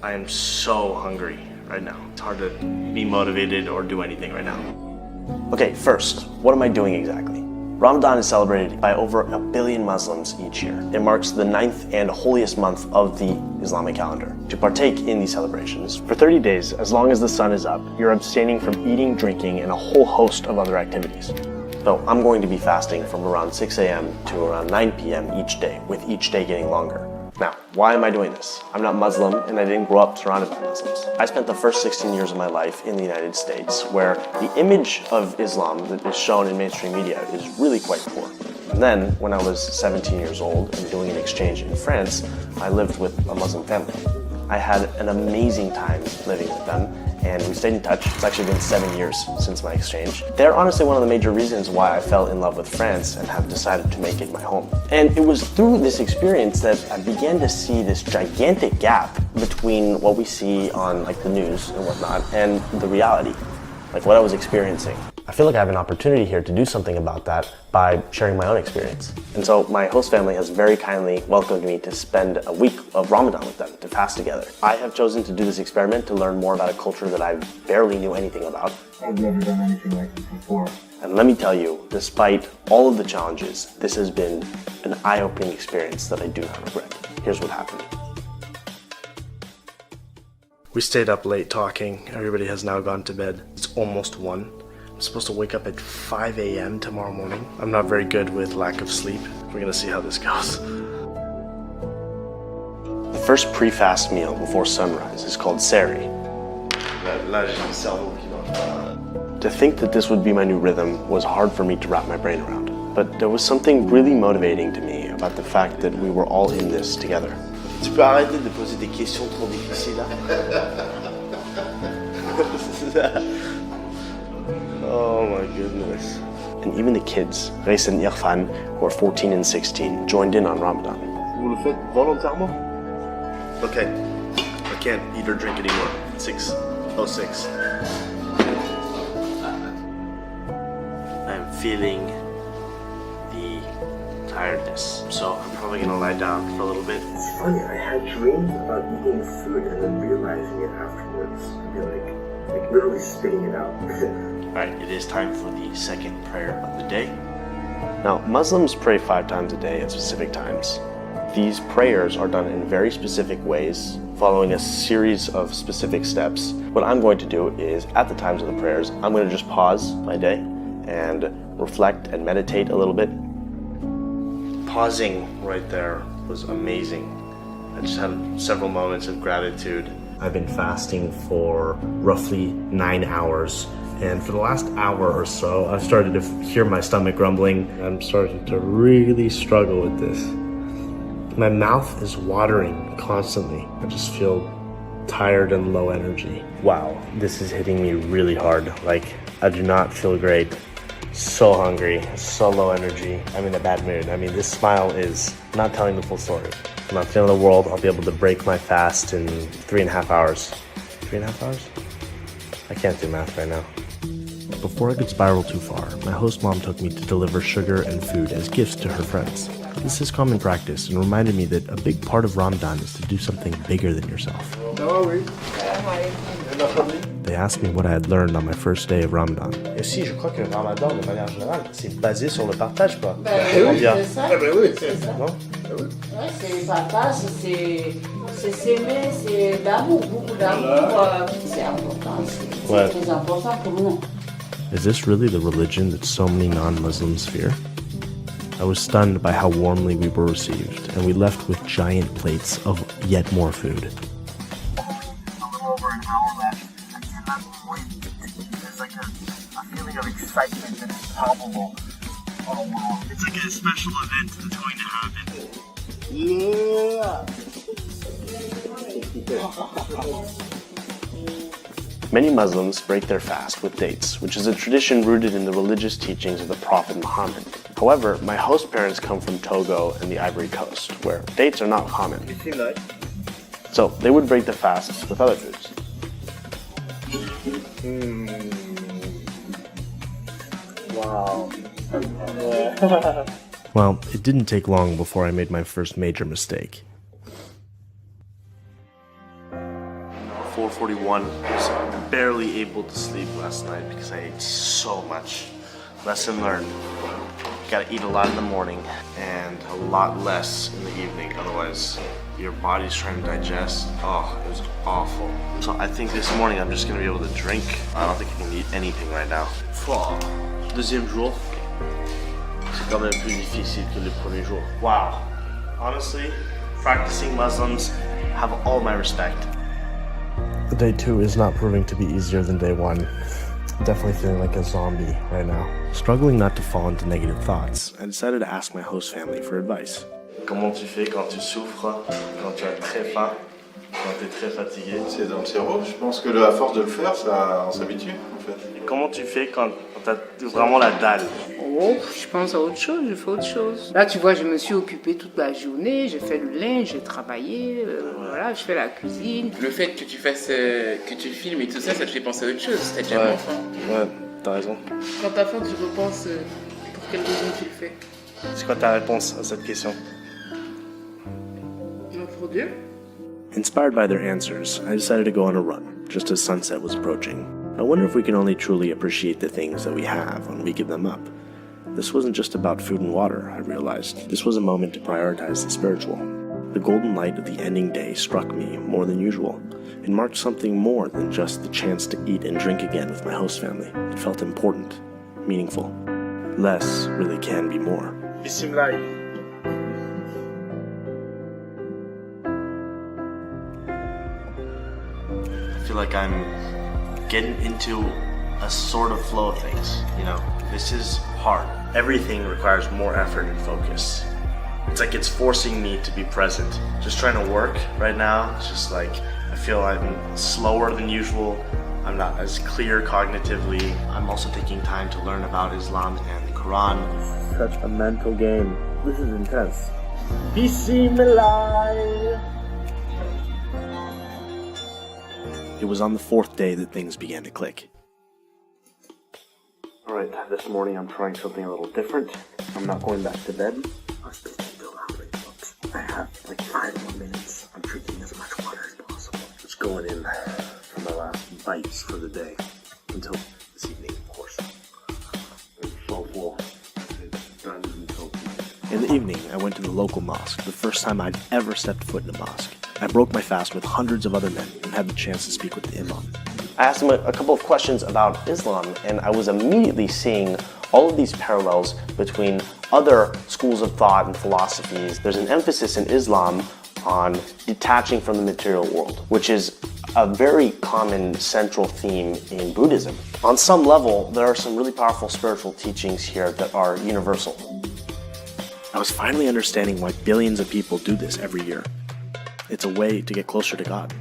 I am so hungry right now. It's hard to be motivated or do anything right now. Okay, first, what am I doing exactly? Ramadan is celebrated by over 1 billion Muslims each year. It marks the 9th and holiest month of the Islamic calendar. To partake in these celebrations, for 30 days, as long as the sun is up, you're abstaining from eating, drinking, and a whole host of other activities. So I'm going to be fasting from around 6 a.m. to around 9 p.m. each day, with each day getting longer. Now, why am I doing this? I'm not Muslim and I didn't grow up surrounded by Muslims. I spent the first 16 years of my life in the United States, where the image of Islam that is shown in mainstream media is really quite poor. And then, when I was 17 years old and doing an exchange in France, I lived with a Muslim family. I had an amazing time living with them, and we stayed in touch. It's actually been 7 years since my exchange. They're honestly one of the major reasons why I fell in love with France and have decided to make it my home. And it was through this experience that I began to see this gigantic gap between what we see on like the news and whatnot and the reality, like what I was experiencing. I feel like I have an opportunity here to do something about that by sharing my own experience. And so my host family has very kindly welcomed me to spend a week of Ramadan with them, to fast together. I have chosen to do this experiment to learn more about a culture that I barely knew anything about. I've never done anything like this before. And let me tell you, despite all of the challenges, this has been an eye-opening experience that I do not regret. Here's what happened. We stayed up late talking. Everybody has now gone to bed. It's almost 1. I'm supposed to wake up at 5 a.m. tomorrow morning. I'm not very good with lack of sleep. We're gonna see how this goes. The first pre-fast meal before sunrise is called sehri. To think that this would be my new rhythm was hard for me to wrap my brain around. But there was something really motivating to me about the fact that we were all in this together. Tu peux arrêter de poser des questions trop difficiles là? Oh my goodness. And even the kids, Reis and Irfan, who are 14 and 16, joined in on Ramadan. Vous le faites volontairement? Okay, I can't eat or drink anymore. 6:06. I'm feeling the tiredness, so I'm probably gonna lie down for a little bit. It's funny, I had dreams about eating food and then realizing it afterwards. I feel like literally spitting it out. Alright, it is time for the second prayer of the day. Now, Muslims pray 5 times a day at specific times. These prayers are done in very specific ways, following a series of specific steps. What I'm going to do is, at the times of the prayers, I'm going to just pause my day and reflect and meditate a little bit. Pausing right there was amazing. I just had several moments of gratitude. I've been fasting for roughly 9 hours. And for the last hour or so, I've started to hear my stomach grumbling. I'm starting to really struggle with this. My mouth is watering constantly. I just feel tired and low energy. Wow, this is hitting me really hard. Like, I do not feel great. So hungry, so low energy. I'm in a bad mood. I mean, this smile is not telling the full story. I'm not feeling the world. I'll be able to break my fast in 3.5 hours. 3.5 hours? I can't do math right now. Before I could spiral too far, my host mom took me to deliver sugar and food as gifts to her friends. This is common practice and reminded me that a big part of Ramadan is to do something bigger than yourself. They asked me what I had learned on my first day of Ramadan. Et aussi, je crois que le Ramadan, de manière générale, c'est basé sur le partage, quoi. Oui, c'est ça. C'est ça. Non? Ouais, c'est le partage, c'est s'aimer, c'est l'amour, beaucoup d'amour. C'est important, c'est très important pour nous. Is this really the religion that so many non-Muslims fear? I was stunned by how warmly we were received, and we left with giant plates of yet more food. A little over an hour left. I cannot wait. There's like a feeling of excitement that is palpable. Oh wow. It's like a special event that's going to happen. Yeah! Many Muslims break their fast with dates, which is a tradition rooted in the religious teachings of the Prophet Muhammad. However, my host parents come from Togo and the Ivory Coast, where dates are not common. So they would break the fast with other foods. Wow. Well, it didn't take long before I made my first major mistake. 4:41. I was barely able to sleep last night because I ate so much. Lesson learned. Gotta eat a lot in the morning and a lot less in the evening, otherwise your body's trying to digest. Oh, it was awful. So I think this morning I'm just gonna be able to drink. I don't think I can eat anything right now. Deuxième jour, c'est quand même plus difficile que le premier jour. Wow. Honestly, practicing Muslims have all my respect. Day 2 is not proving to be easier than day 1. Definitely feeling like a zombie right now. Struggling not to fall into negative thoughts, I decided to ask my host family for advice. Comment tu fais quand tu souffres, quand tu as très faim, quand tu es très fatigué? C'est dans le cerveau. Je pense que à force de le faire, on s'habitue en fait. Et comment tu fais quand tu as vraiment la dalle? Oh, je pense à autre chose, je fais autre chose. Là, tu vois, je me suis occupée toute la journée, j'ai fait le linge, j'ai travaillé, voilà, je fais la cuisine. Le fait que tu fasses, que tu filmes et tout ça, ça te fait penser à autre chose. T'as déjà faim. Ouais, t'as raison. Quand t'as faim, tu repenses pour quelle raison tu le fais. C'est quoi ta réponse à cette question? Non, pour Dieu. Inspired by their answers, I decided to go on a run, just as sunset was approaching. I wonder if we can only truly appreciate the things that we have when we give them up. This wasn't just about food and water, I realized. This was a moment to prioritize the spiritual. The golden light of the ending day struck me more than usual. It marked something more than just the chance to eat and drink again with my host family. It felt important, meaningful. Less really can be more. Bismillah. I feel like I'm getting into a sort of flow of things, you know? This is hard. Everything requires more effort and focus. It's like it's forcing me to be present. Just trying to work right now, it's just like I feel I'm slower than usual. I'm not as clear cognitively. I'm also taking time to learn about Islam and the Quran. Such a mental game. This is intense. Bismillah. It was on the 4th day that things began to click. Alright, this morning I'm trying something a little different. I'm not going back to bed. I have like 5 more minutes. I'm drinking as much water as possible. Just going in for my last bites for the day. Until this evening, of course. I'm so full. In the evening, I went to the local mosque, the first time I'd ever stepped foot in a mosque. I broke my fast with hundreds of other men and had the chance to speak with the imam. I asked him a couple of questions about Islam, and I was immediately seeing all of these parallels between other schools of thought and philosophies. There's an emphasis in Islam on detaching from the material world, which is a very common central theme in Buddhism. On some level, there are some really powerful spiritual teachings here that are universal. I was finally understanding why billions of people do this every year. It's a way to get closer to God.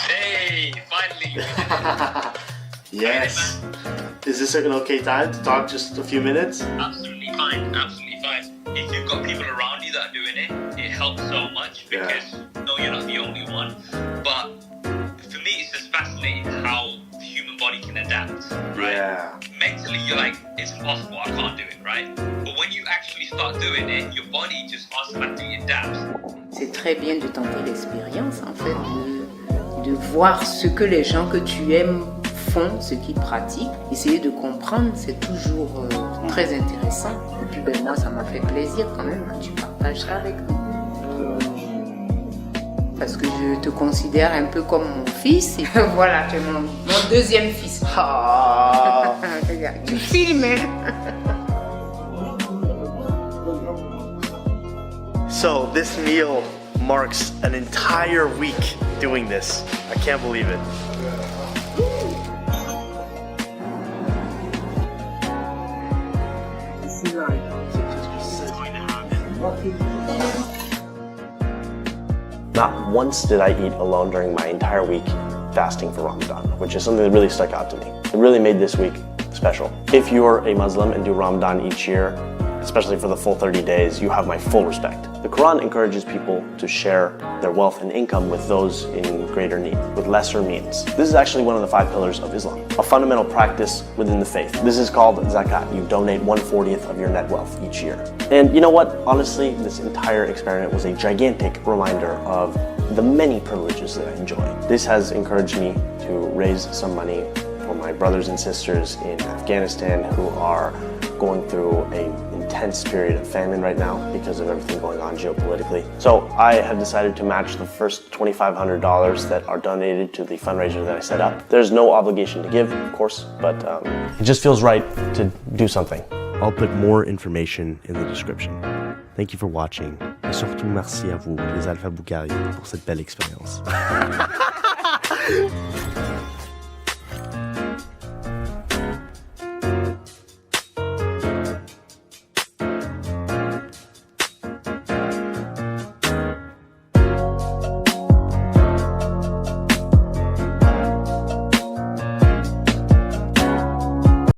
Hey, finally! Yes. Is this an okay time to talk just a few minutes? Absolutely fine, absolutely fine. If you've got people around you that are doing it, it helps so much because no, you're not the only one. But for me, it's just fascinating how the human body can adapt, right? Yeah. Mentally, you're like, it's impossible, I can't do it, right? But when you actually start doing it, your body just automatically adapts. C'est très bien de tenter l'expérience, en fait, de voir ce que les gens que tu aimes font, ce qu'ils pratiquent. Essayer de comprendre, c'est toujours très intéressant. Et puis ben, moi, ça m'a fait plaisir quand même, tu partages ça avec nous. Parce que je te considère un peu comme mon fils. Et voilà, tu es mon deuxième fils. Ah. Regarde, tu filmes, hein? So this meal marks an entire week doing this. I can't believe it. Not once did I eat alone during my entire week fasting for Ramadan, which is something that really stuck out to me. It really made this week special. If you're a Muslim and do Ramadan each year, especially for the full 30 days, you have my full respect. The Quran encourages people to share their wealth and income with those in greater need, with lesser means. This is actually one of the 5 pillars of Islam, a fundamental practice within the faith. This is called zakat. You donate 1/40 of your net wealth each year. And you know what? Honestly, this entire experiment was a gigantic reminder of the many privileges that I enjoy. This has encouraged me to raise some money for my brothers and sisters in Afghanistan who are going through an intense period of famine right now because of everything going on geopolitically. So I have decided to match the first $2,500 that are donated to the fundraiser that I set up. There's no obligation to give, of course, but it just feels right to do something. I'll put more information in the description. Thank you for watching. Et surtout, merci à vous, les Alpha Boucari, pour cette belle expérience.